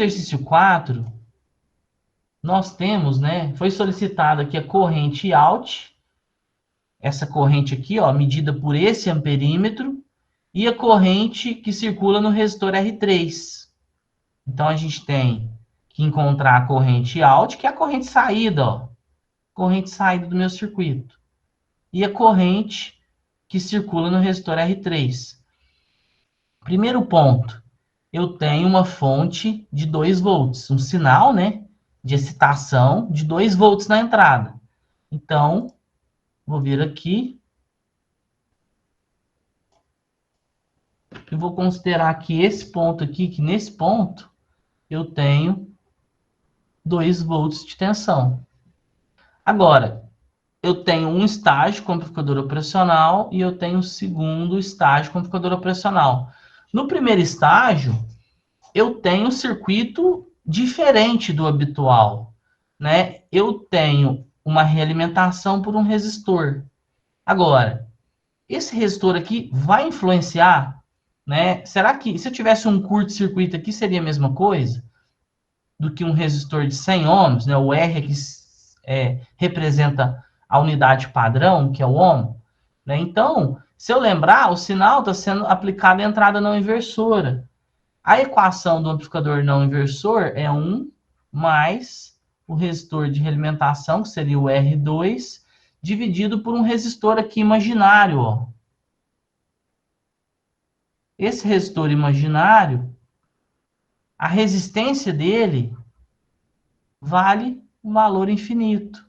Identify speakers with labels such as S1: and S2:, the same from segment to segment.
S1: exercício 4, nós temos, né, foi solicitada aqui a corrente out, essa corrente aqui, ó, medida por esse amperímetro, e a corrente que circula no resistor R3. Então, a gente tem que encontrar a corrente out, que é a corrente saída, ó, corrente saída do meu circuito, e a corrente que circula no resistor R3. Primeiro ponto, eu tenho uma fonte de 2 volts, um sinal, né, de excitação de 2 volts na entrada. Então, vou vir aqui e vou considerar que esse ponto aqui, que nesse ponto, eu tenho 2 volts de tensão. Agora, eu tenho um estágio com amplificador operacional e eu tenho um segundo estágio com amplificador operacional. No primeiro estágio, eu tenho um circuito diferente do habitual, né? Eu tenho uma realimentação por um resistor. Agora, esse resistor aqui vai influenciar, né? Será que se eu tivesse um curto-circuito aqui seria a mesma coisa do que um resistor de 100 ohms, né? O R aqui representa a unidade padrão, que é o ohm, né? Então, se eu lembrar, o sinal está sendo aplicado à entrada não inversora. A equação do amplificador não inversor é 1 mais o resistor de realimentação, que seria o R2, dividido por um resistor aqui imaginário, ó. Esse resistor imaginário, a resistência dele vale um valor infinito.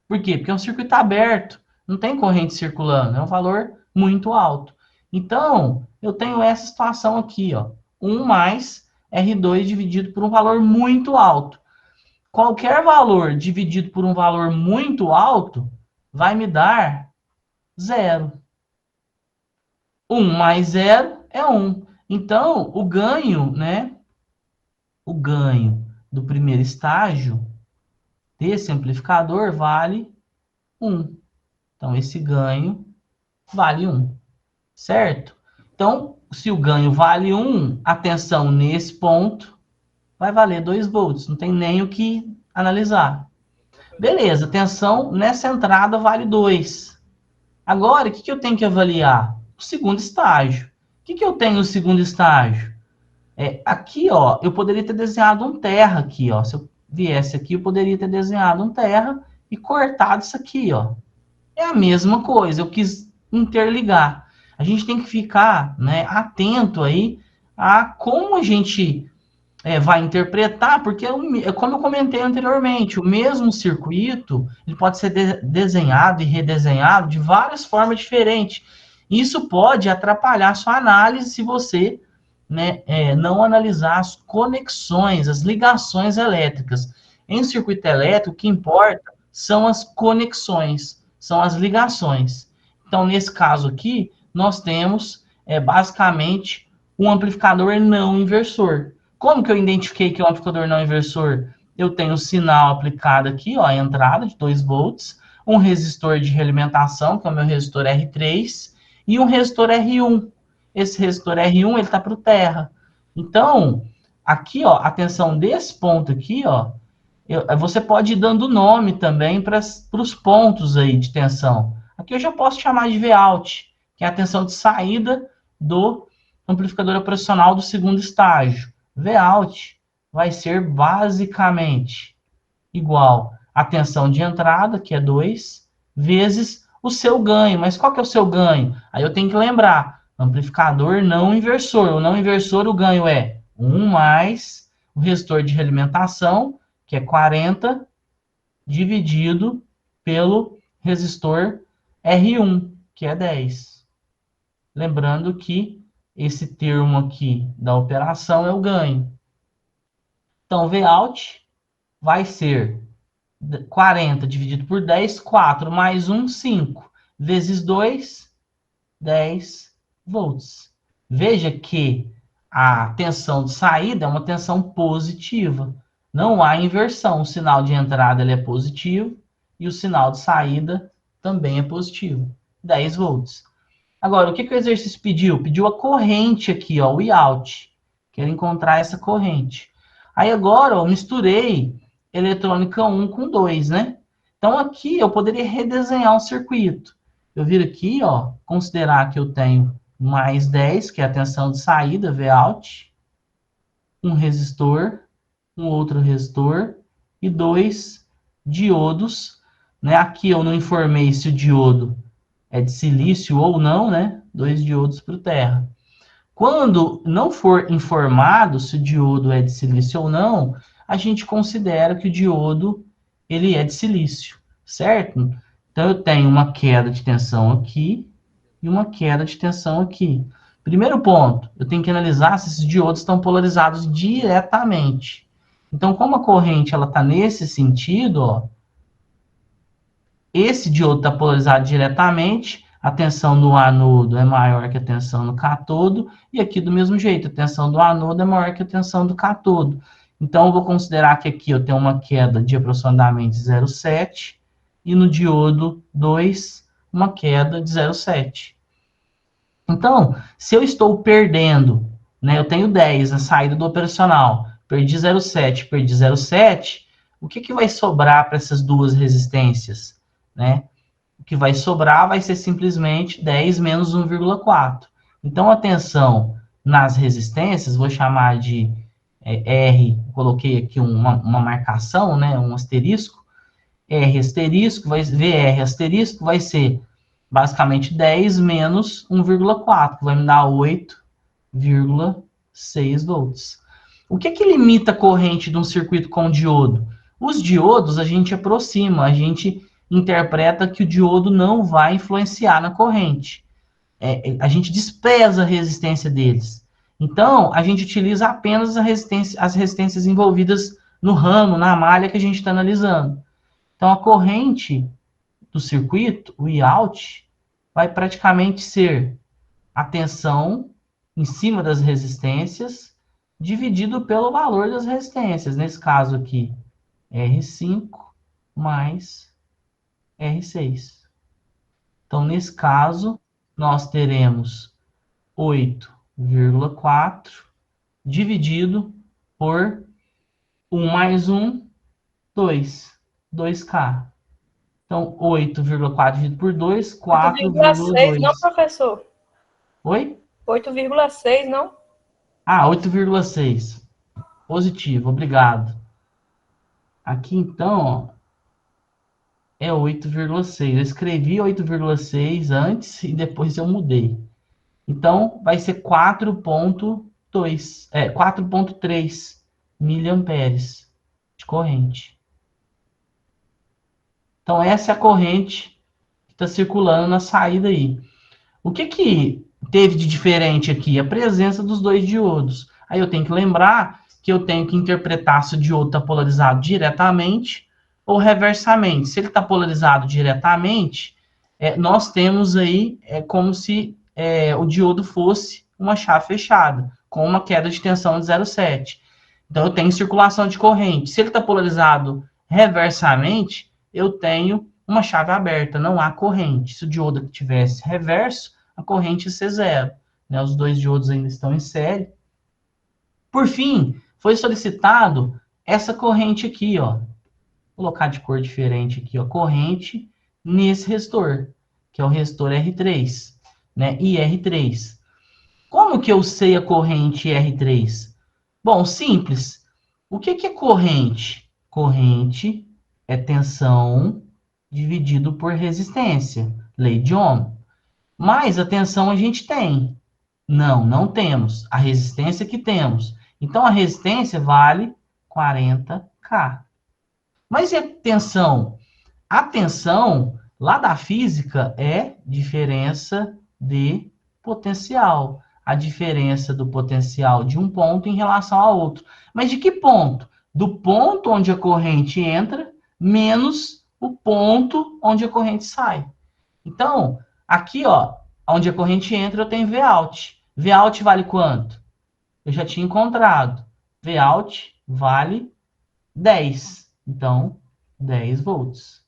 S1: Por quê? Porque é um circuito aberto, não tem corrente circulando, é um valor muito alto. Então, eu tenho essa situação aqui, ó, 1 mais R2 dividido por um valor muito alto. Qualquer valor dividido por um valor muito alto vai me dar 0. 1 mais 0 é 1. Então, o ganho, né? O ganho do primeiro estágio desse amplificador vale 1. Então, esse ganho vale 1, certo? Então, se o ganho vale 1, a tensão nesse ponto vai valer 2 volts. Não tem nem o que analisar. Beleza, tensão nessa entrada vale 2. Agora, o que eu tenho que avaliar? O segundo estágio. O que eu tenho no segundo estágio? Aqui, ó, eu poderia ter desenhado um terra aqui, ó. Se eu viesse aqui, eu poderia ter desenhado um terra e cortado isso aqui, ó. É a mesma coisa, eu quis interligar. A gente tem que ficar, né, atento aí a como a gente vai interpretar, porque, como eu comentei anteriormente, o mesmo circuito ele pode ser desenhado e redesenhado de várias formas diferentes. Isso pode atrapalhar a sua análise se você, né, não analisar as conexões, as ligações elétricas. Em circuito elétrico, o que importa são as conexões, são as ligações. Então, nesse caso aqui, nós temos basicamente um amplificador não inversor. Como que eu identifiquei que é um amplificador não inversor? Eu tenho o sinal aplicado aqui, ó, a entrada de 2 volts, um resistor de realimentação, que é o meu resistor R3, e um resistor R1. Esse resistor R1, ele está para o terra. Então, aqui, ó, a tensão desse ponto aqui, ó, você pode ir dando nome também para os pontos aí de tensão. Aqui eu já posso chamar de Vout, que é a tensão de saída do amplificador operacional do segundo estágio. Vout vai ser basicamente igual à tensão de entrada, que é 2, vezes o seu ganho. Mas qual que é o seu ganho? Aí eu tenho que lembrar, amplificador não inversor. O não inversor, o ganho é 1 mais o resistor de realimentação, que é 40, dividido pelo resistor R1, que é 10. Lembrando que esse termo aqui da operação é o ganho. Então, Vout vai ser 40 dividido por 10, 4, mais 1, 5, vezes 2, 10 volts. Veja que a tensão de saída é uma tensão positiva. Não há inversão. O sinal de entrada ele é positivo e o sinal de saída também é positivo. 10 volts. Agora, o que o exercício pediu? Pediu a corrente aqui, ó, o Iout. Quero encontrar essa corrente. Aí agora, eu misturei eletrônica 1 com 2, né? Então aqui eu poderia redesenhar um circuito. Eu vir aqui, ó, considerar que eu tenho mais 10, que é a tensão de saída, Vout, um resistor, um outro resistor e 2 diodos, né? Aqui eu não informei se o diodo é de silício ou não, né? 2 diodos para o terra. Quando não for informado se o diodo é de silício ou não, a gente considera que o diodo ele é de silício, certo? Então eu tenho uma queda de tensão aqui e uma queda de tensão aqui. Primeiro ponto, eu tenho que analisar se esses diodos estão polarizados diretamente. Então, como a corrente ela está nesse sentido, ó, esse diodo está polarizado diretamente, a tensão no anodo é maior que a tensão no catodo, e aqui do mesmo jeito, a tensão do anodo é maior que a tensão do catodo. Então, eu vou considerar que aqui eu tenho uma queda de aproximadamente 0,7, e no diodo 2, uma queda de 0,7. Então, se eu estou perdendo, né, eu tenho 10 na saída do operacional, perdi 0,7, perdi 0,7, o que vai sobrar para essas duas resistências? Né? O que vai sobrar vai ser simplesmente 10 menos 1,4. Então, a tensão nas resistências, vou chamar de R, coloquei aqui uma marcação, né, um asterisco, R asterisco, VR asterisco vai ser basicamente 10 menos 1,4, que vai me dar 8,6 volts. O que limita a corrente de um circuito com diodo? Os diodos a gente aproxima, a gente interpreta que o diodo não vai influenciar na corrente. A gente despreza a resistência deles. Então, a gente utiliza apenas as resistências envolvidas no ramo, na malha que a gente está analisando. Então, a corrente do circuito, o Iout, vai praticamente ser a tensão em cima das resistências dividido pelo valor das resistências. Nesse caso aqui, R5 mais R6. Então, nesse caso, nós teremos 8,4 dividido por 1 mais 1, 2. 2K. Então, 8,4 dividido por 2,
S2: 8,6, não,
S1: 4,2.
S2: professor?
S1: Oi?
S2: 8,6, não?
S1: Ah, 8,6. Positivo, obrigado. Aqui, então, ó, é 8,6. Eu escrevi 8,6 antes e depois eu mudei. Então, vai ser 4,3 miliamperes de corrente. Então, essa é a corrente que está circulando na saída aí. O que teve de diferente aqui? A presença dos dois diodos. Aí eu tenho que lembrar que eu tenho que interpretar se o diodo está polarizado diretamente ou reversamente. Se ele está polarizado diretamente, nós temos aí como se o diodo fosse uma chave fechada, com uma queda de tensão de 0,7. Então eu tenho circulação de corrente. Se ele está polarizado reversamente, eu tenho uma chave aberta, não há corrente. Se o diodo tivesse reverso, a corrente ia ser zero. Né? Os dois diodos ainda estão em série. Por fim, foi solicitado essa corrente aqui, ó. Vou colocar de cor diferente aqui, ó. Corrente nesse resistor, que é o resistor R3, né? E R3. Como que eu sei a corrente R3? Bom, simples. O que é corrente? Corrente é tensão dividido por resistência. Lei de Ohm. Mas a tensão a gente tem. Não, não temos. A resistência que temos. Então, a resistência vale 40K. Mas e a tensão? A tensão, lá da física, é diferença de potencial. A diferença do potencial de um ponto em relação ao outro. Mas de que ponto? Do ponto onde a corrente entra, menos o ponto onde a corrente sai. Então, aqui, ó, onde a corrente entra, eu tenho Vout. Vout vale quanto? Eu já tinha encontrado. Vout vale 10. Então, 10 volts.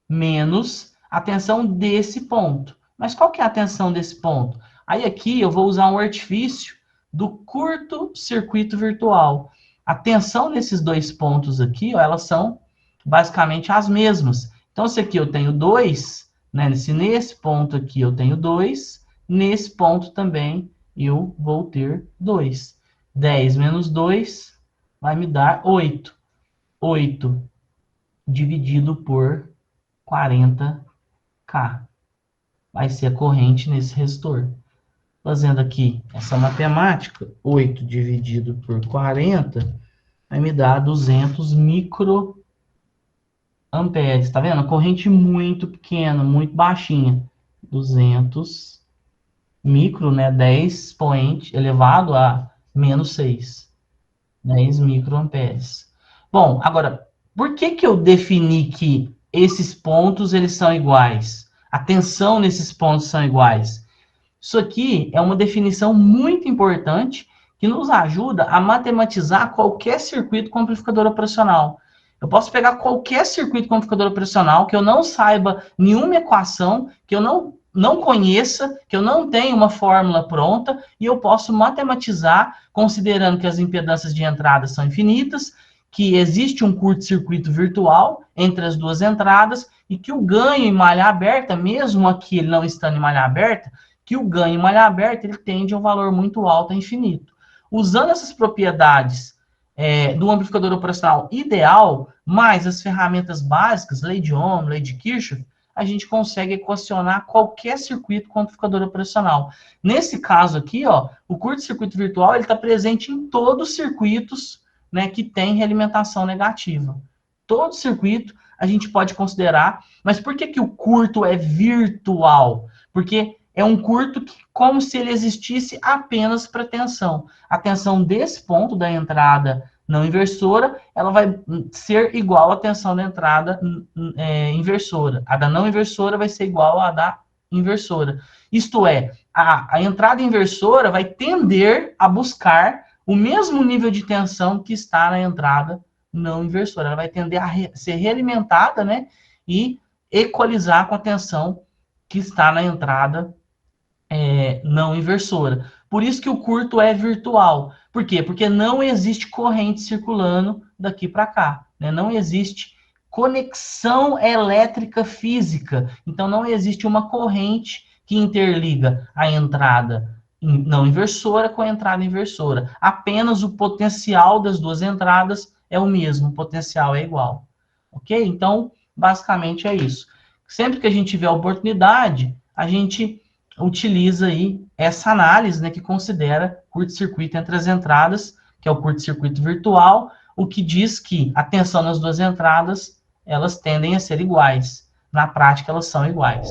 S1: Menos a tensão desse ponto. Mas qual que é a tensão desse ponto? Aí aqui eu vou usar um artifício do curto-circuito virtual. a tensão nesses dois pontos aqui, ó, elas são basicamente as mesmas. Então, se aqui eu tenho 2, né, nesse ponto aqui eu tenho 2, nesse ponto também eu vou ter 2. 10 menos 2 vai me dar 8. 8 dividido por 40K. Vai ser a corrente nesse resistor. Fazendo aqui essa matemática, 8 dividido por 40 vai me dar 200 microamperes. Tá vendo? Corrente muito pequena, muito baixinha. 200 micro, né? 10 expoente elevado a menos 6. 10 microamperes. Bom, agora, por que que eu defini que esses pontos eles são iguais? A tensão nesses pontos são iguais? Isso aqui é uma definição muito importante que nos ajuda a matematizar qualquer circuito com amplificador operacional. Eu posso pegar qualquer circuito com amplificador operacional que eu não saiba nenhuma equação, que eu não conheça, que eu não tenha uma fórmula pronta, e eu posso matematizar, considerando que as impedâncias de entrada são infinitas, que existe um curto-circuito virtual entre as duas entradas, e que o ganho em malha aberta, mesmo aqui ele não estando em malha aberta, que o ganho em malha aberta ele tende a um valor muito alto, a infinito. Usando essas propriedades do amplificador operacional ideal, mais as ferramentas básicas, lei de Ohm, lei de Kirchhoff, a gente consegue equacionar qualquer circuito com amplificador operacional. Nesse caso aqui, ó, o curto-circuito virtual está presente em todos os circuitos, né, que tem realimentação negativa. Todo circuito a gente pode considerar, mas por que que o curto é virtual? Porque é um curto que, como se ele existisse apenas para tensão. A tensão desse ponto da entrada não inversora, ela vai ser igual à tensão da entrada inversora. A da não inversora vai ser igual à da inversora. Isto é, a entrada inversora vai tender a buscar o mesmo nível de tensão que está na entrada não inversora. Ela vai tender a ser realimentada, né, e equalizar com a tensão que está na entrada não inversora. Por isso que o curto é virtual. Por quê? Porque não existe corrente circulando daqui para cá, né? Não existe conexão elétrica física. Então, não existe uma corrente que interliga a entrada não inversora com a entrada inversora. Apenas o potencial das duas entradas é o mesmo, o potencial é igual. Ok? Então, basicamente é isso. Sempre que a gente tiver a oportunidade, a gente utiliza aí essa análise, né, que considera curto-circuito entre as entradas, que é o curto-circuito virtual, o que diz que a tensão nas duas entradas, elas tendem a ser iguais. Na prática, elas são iguais.